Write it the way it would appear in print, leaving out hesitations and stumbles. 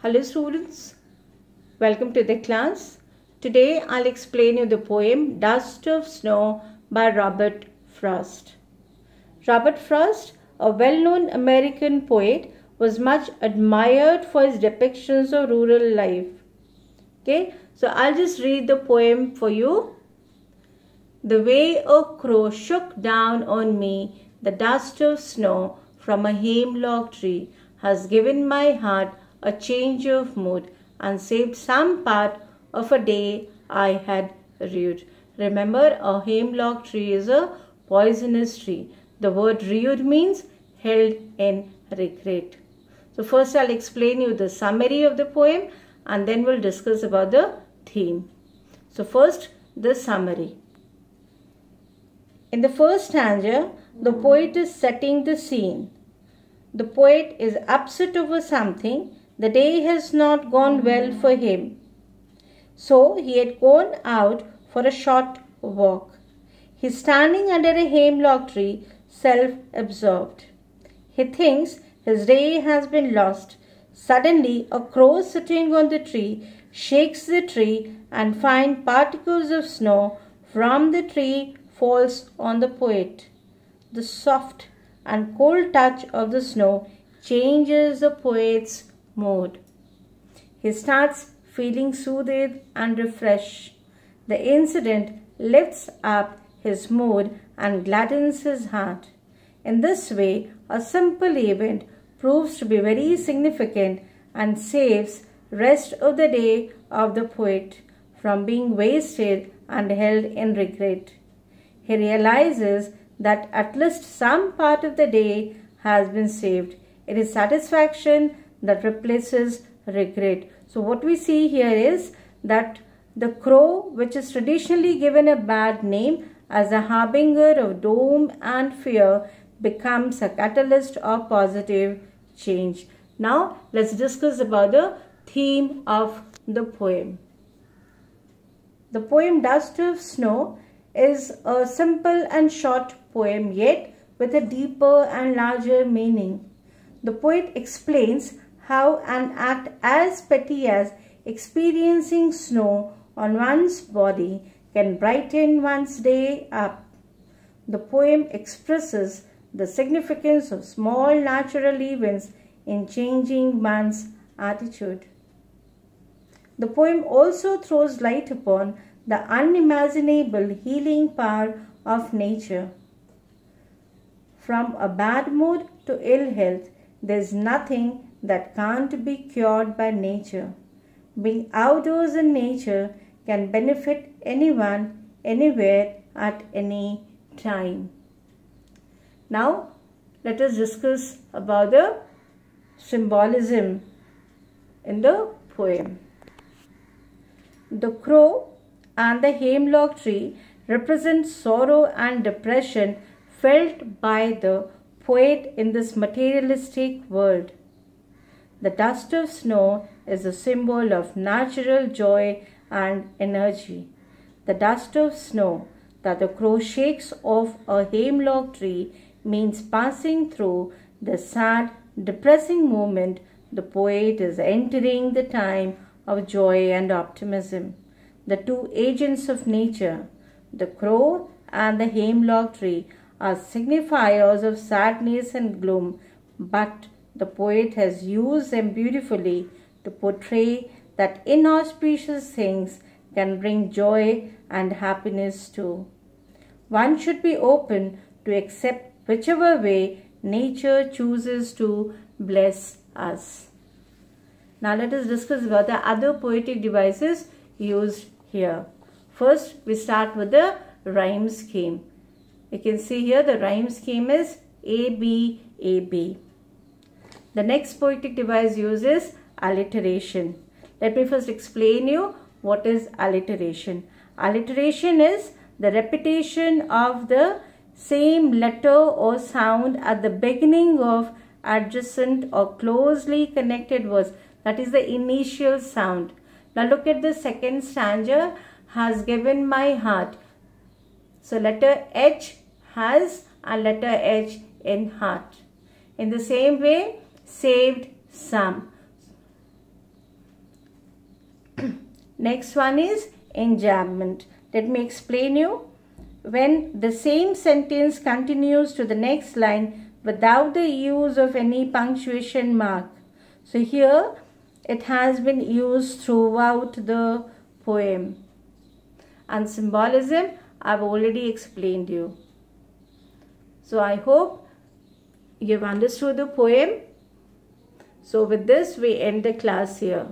Hello students, welcome to the class. Today I'll explain you the poem Dust of Snow by Robert Frost. Robert Frost, a well-known American poet, was much admired for his depictions of rural life. Okay, so I'll just read the poem for you. The way a crow shook down on me the dust of snow from a hemlock tree has given my heart a change of mood and saved some part of a day I had rued. Remember, a hemlock tree is a poisonous tree. The word rued means held in regret. So first I'll explain you the summary of the poem and then we'll discuss about the theme. So first, the summary. In the first stanza, the poet is setting the scene. The poet is upset over something. The day has not gone well for him. So he had gone out for a short walk. He is standing under a hemlock tree, self-absorbed. He thinks his day has been lost. Suddenly, a crow sitting on the tree shakes the tree and fine particles of snow from the tree falls on the poet. The soft and cold touch of the snow changes the poet's mood. He starts feeling soothed and refreshed. The incident lifts up his mood and gladdens his heart. In this way, a simple event proves to be very significant and saves rest of the day of the poet from being wasted and held in regret. He realizes that at least some part of the day has been saved. It is satisfaction that replaces regret. So what we see here is that the crow, which is traditionally given a bad name as a harbinger of doom and fear, becomes a catalyst of positive change. Now let's discuss about the theme of the poem. The poem Dust of Snow is a simple and short poem, yet with a deeper and larger meaning. The poet explains how an act as petty as experiencing snow on one's body can brighten one's day up. The poem expresses the significance of small natural events in changing one's attitude. The poem also throws light upon the unimaginable healing power of nature. From a bad mood to ill health, there is nothing that can't be cured by nature. Being outdoors in nature can benefit anyone, anywhere, at any time. Now, let us discuss about the symbolism in the poem. The crow and the hemlock tree represent sorrow and depression felt by the poet in this materialistic world. The dust of snow is a symbol of natural joy and energy. The dust of snow that the crow shakes off a hemlock tree means passing through the sad, depressing moment. The poet is entering the time of joy and optimism. The two agents of nature, the crow and the hemlock tree, are signifiers of sadness and gloom, but the poet has used them beautifully to portray that inauspicious things can bring joy and happiness too. One should be open to accept whichever way nature chooses to bless us. Now let us discuss about the other poetic devices used here. First, we start with the rhyme scheme. You can see here the rhyme scheme is AB, AB. The next poetic device uses alliteration. Let me first explain you what is alliteration. Alliteration is the repetition of the same letter or sound at the beginning of adjacent or closely connected words. That is the initial sound. Now look at the second stanza, has given my heart. So letter H has and letter H in heart. In the same way, saved some. Next one is enjambment. Let me explain you. When the same sentence continues to the next line without the use of any punctuation mark. So here it has been used throughout the poem. And symbolism I've already explained you. So I hope you've understood the poem. So with this we end the class here.